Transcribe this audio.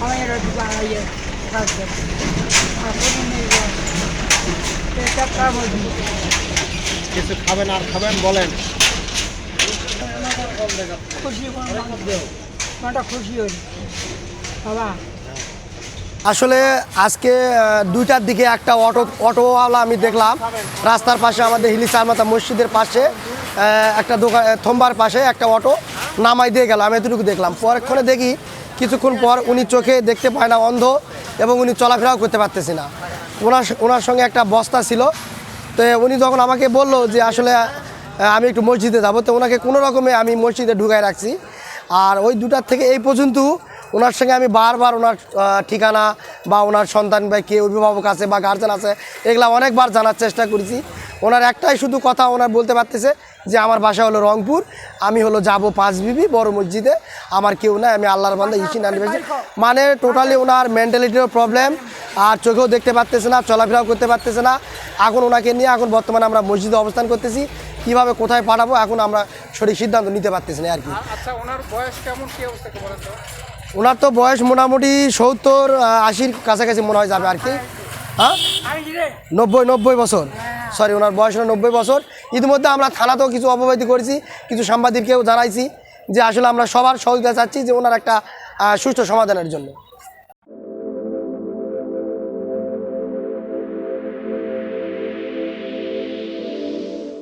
আমার ইয়ে কাজ করছে কিছু খাবেন আর খাবেন বলেন। খুশি কোনটা খুশি হই বাবা। আসলে আজকে 2টার দিকে একটা অটোওয়ালা আমি দেখলাম রাস্তার পাশে, আমাদের হিলি চারমাথা মসজিদের পাশে একটা দোকান থম্বার পাশে একটা অটো নামাই দিয়ে গেল। আমি এতটুকু দেখলাম। পরক্ষণে দেখি কিছুক্ষণ পর উনি চোখে দেখতে পায় না, অন্ধ, এবং উনি চলাফেরাও করতে পারতেছি না। ওনার সঙ্গে একটা বস্তা ছিল। তো উনি যখন আমাকে বললো যে আসলে আমি একটু মসজিদে যাবো, তো ওনাকে কোনো রকমে আমি মসজিদে ঢুকাই রাখছি। আর ওই 2টার থেকে এই পর্যন্ত ওনার সঙ্গে আমি বারবার ওনার ঠিকানা বা ওনার সন্তান বা কে অভিভাবক আছে বা গার্জেন আছে এগুলা অনেকবার জানার চেষ্টা করেছি। ওনার একটাই শুধু কথা ওনার বলতে পারতেছে যে আমার বাসা হলো রংপুর, আমি হলো যাব 5 বিবি বড় মসজিদে, আমার কেউ নাই, আমি আল্লাহর বান্দা ইসি নানিবেছি। মানে টোটালি ওনার মেন্টালিটিরও প্রবলেম, আর চোখেও দেখতে পারতেছে না, চলাফেরাও করতে পারতেছে না। এখন ওনাকে নিয়ে এখন বর্তমানে আমরা মসজিদে অবস্থান করতেছি। কীভাবে কোথায় পাঠাবো এখন আমরা সঠিক সিদ্ধান্ত নিতে পারতেছি না আর কি। আচ্ছা, ওনার বয়স কেমন, কি অবস্থা বলেন তো? ওনার তো বয়স মোটামুটি 70-80 কাছাকাছি মনে হয় যাবে আর কি। হ্যাঁ, 90 বছর, সরি, ওনার বয়স হলো 90 বছর। ইতিমধ্যে আমরা থানাতেও কিছু অবহিত করেছি, কিছু সাংবাদিককেও জানাইছি যে আসলে আমরা সবার সহযোগিতা চাচ্ছি যে ওনার একটা সুষ্ঠু সমাধানের জন্য।